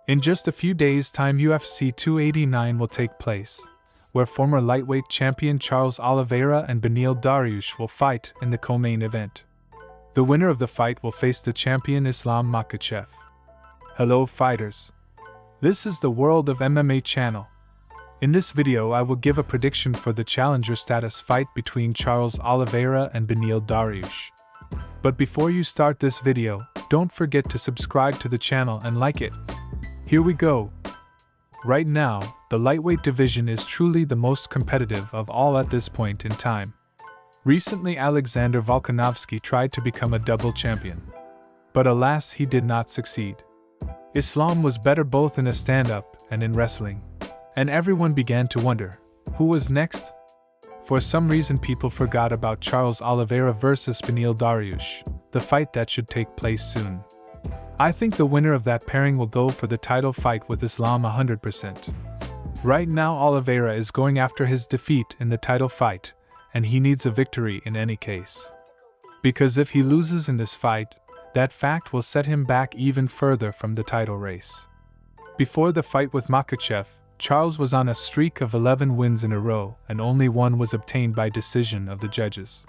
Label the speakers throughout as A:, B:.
A: In just a few days' time, UFC 289 will take place, where former lightweight champion Charles Oliveira and Beneil Dariush will fight in the co-main event. The winner of the fight will face the champion Islam Makhachev. Hello fighters! This is the World of MMA channel. In this video I will give a prediction for the challenger status fight between Charles Oliveira and Beneil Dariush. But before you start this video, don't forget to subscribe to the channel and like it. Here we go. Right now, the lightweight division is truly the most competitive of all at this point in time. Recently Alexander Volkanovski tried to become a double champion. But alas, he did not succeed. Islam was better both in a stand-up and in wrestling. And everyone began to wonder, who was next? For some reason people forgot about Charles Oliveira versus Beneil Dariush, the fight that should take place soon. I think the winner of that pairing will go for the title fight with Islam 100%. Right now Oliveira is going after his defeat in the title fight, and he needs a victory in any case. Because if he loses in this fight, that fact will set him back even further from the title race. Before the fight with Makhachev, Charles was on a streak of 11 wins in a row and only one was obtained by decision of the judges.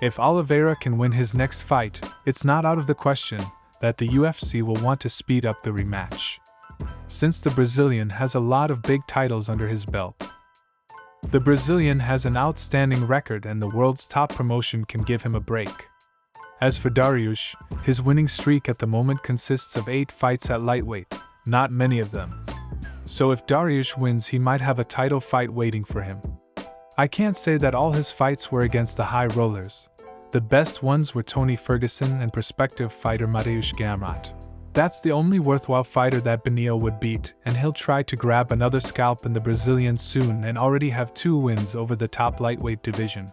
A: If Oliveira can win his next fight, it's not out of the question that the UFC will want to speed up the rematch, since the Brazilian has a lot of big titles under his belt. The Brazilian has an outstanding record and the world's top promotion can give him a break. As for Dariush, his winning streak at the moment consists of 8 fights at lightweight, not many of them. So if Dariush wins, he might have a title fight waiting for him. I can't say that all his fights were against the high rollers. The best ones were Tony Ferguson and prospective fighter Mateusz Gamrot. That's the only worthwhile fighter that Beneil would beat, and he'll try to grab another scalp in the Brazilian soon and already have 2 wins over the top lightweight division.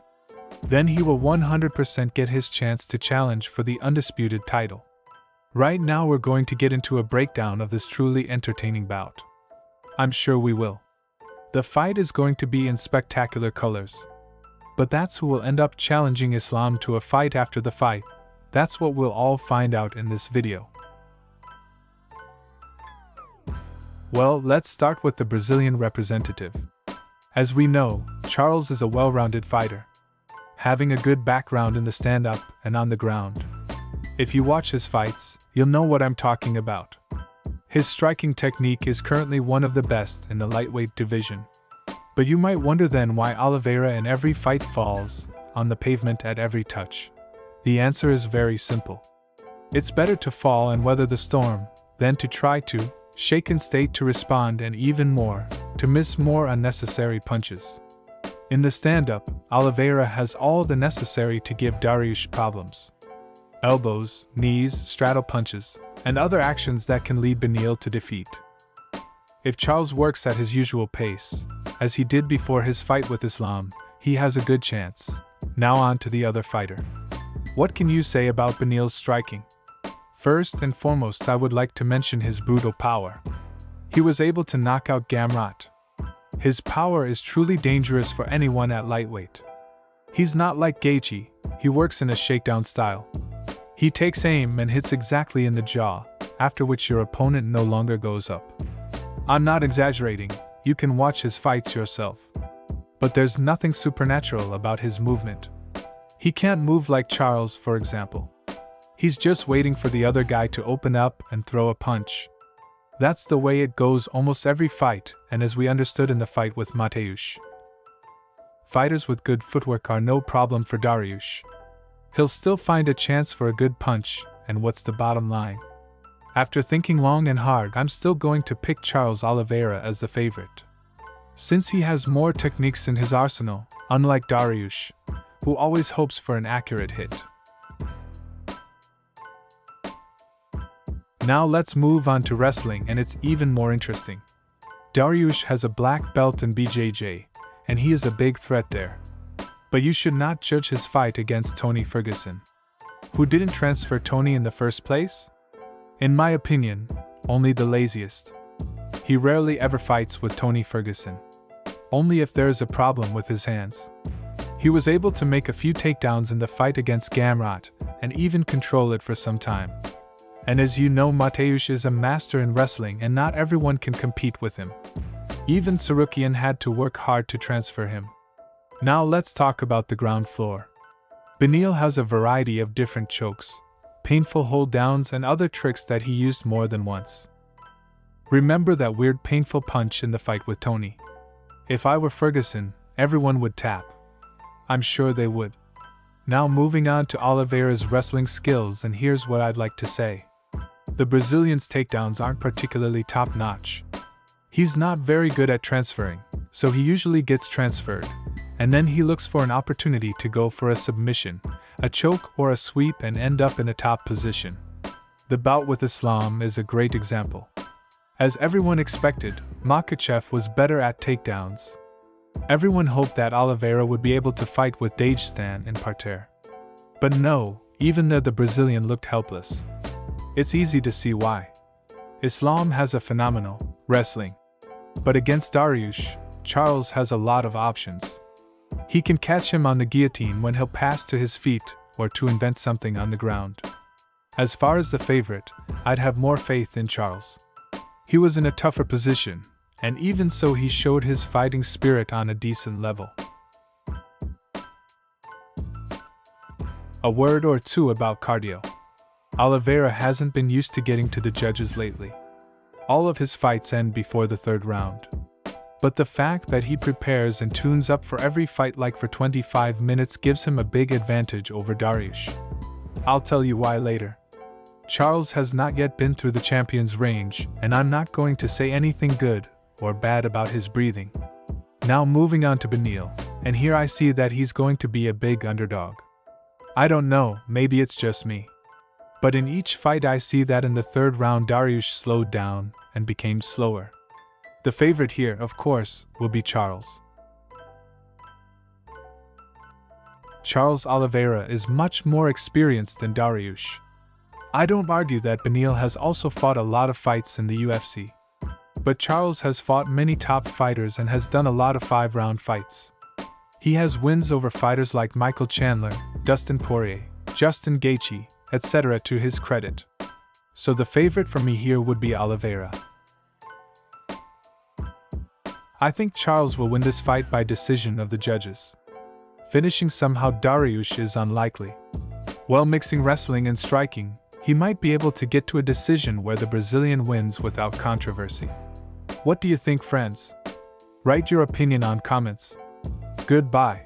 A: Then he will 100% get his chance to challenge for the undisputed title. Right now we're going to get into a breakdown of this truly entertaining bout. I'm sure we will. The fight is going to be in spectacular colors. But that's who will end up challenging Islam to a fight after the fight. That's what we'll all find out in this video. Well, let's start with the Brazilian representative. As we know, Charles is a well-rounded fighter, having a good background in the stand-up and on the ground. If you watch his fights, you'll know what I'm talking about. His striking technique is currently one of the best in the lightweight division. But you might wonder then why Oliveira in every fight falls on the pavement at every touch. The answer is very simple. It's better to fall and weather the storm than to try to shake and stay to respond, and even more, to miss more unnecessary punches. In the stand-up, Oliveira has all the necessary to give Dariush problems. Elbows, knees, straddle punches, and other actions that can lead Beneil to defeat. If Charles works at his usual pace, as he did before his fight with Islam, he has a good chance. Now on to the other fighter. What can you say about Beneil's striking? First and foremost, I would like to mention his brutal power. He was able to knock out Gamrot. His power is truly dangerous for anyone at lightweight. He's not like Gaethje, he works in a shakedown style. He takes aim and hits exactly in the jaw, after which your opponent no longer goes up. I'm not exaggerating, you can watch his fights yourself. But there's nothing supernatural about his movement. He can't move like Charles, for example. He's just waiting for the other guy to open up and throw a punch. That's the way it goes almost every fight, and as we understood in the fight with Mateusz. Fighters with good footwork are no problem for Dariush. He'll still find a chance for a good punch, and what's the bottom line? After thinking long and hard, I'm still going to pick Charles Oliveira as the favorite. Since he has more techniques in his arsenal, unlike Dariush, who always hopes for an accurate hit. Now let's move on to wrestling, and it's even more interesting. Dariush has a black belt in BJJ, and he is a big threat there. But you should not judge his fight against Tony Ferguson. Who didn't transfer Tony in the first place? In my opinion, only the laziest. He rarely ever fights with Tony Ferguson. Only if there is a problem with his hands. He was able to make a few takedowns in the fight against Gamrot, and even control it for some time. And as you know, Mateusz is a master in wrestling and not everyone can compete with him. Even Sarukian had to work hard to transfer him. Now let's talk about the ground floor. Beneil has a variety of different chokes, painful hold downs and other tricks that he used more than once. Remember that weird painful punch in the fight with Tony? If I were Ferguson, everyone would tap. I'm sure they would. Now moving on to Oliveira's wrestling skills, and here's what I'd like to say. The Brazilian's takedowns aren't particularly top-notch. He's not very good at transferring, so he usually gets transferred, and then he looks for an opportunity to go for a submission, a choke or a sweep and end up in a top position. The bout with Islam is a great example. As everyone expected, Makhachev was better at takedowns. Everyone hoped that Oliveira would be able to fight with Dagestan in parterre. But no, even though the Brazilian looked helpless. It's easy to see why. Islam has a phenomenal wrestling. But against Dariush, Charles has a lot of options. He can catch him on the guillotine when he'll pass to his feet or to invent something on the ground. As far as the favorite, I'd have more faith in Charles. He was in a tougher position, and even so he showed his fighting spirit on a decent level. A word or two about cardio. Oliveira hasn't been used to getting to the judges lately. All of his fights end before the third round. But the fact that he prepares and tunes up for every fight like for 25 minutes gives him a big advantage over Dariush. I'll tell you why later. Charles has not yet been through the champion's range, and I'm not going to say anything good or bad about his breathing. Now moving on to Beneil, and here I see that he's going to be a big underdog. I don't know, maybe it's just me. But in each fight I see that in the third round Dariush slowed down and became slower. The favorite here, of course, will be Charles. Charles Oliveira is much more experienced than Dariush. I don't argue that Beneil has also fought a lot of fights in the UFC. But Charles has fought many top fighters and has done a lot of 5-round fights. He has wins over fighters like Michael Chandler, Dustin Poirier, Justin Gaethje, etc. to his credit. So the favorite for me here would be Oliveira. I think Charles will win this fight by decision of the judges. Finishing somehow Dariush is unlikely. While mixing wrestling and striking, he might be able to get to a decision where the Brazilian wins without controversy. What do you think, friends? Write your opinion on comments. Goodbye.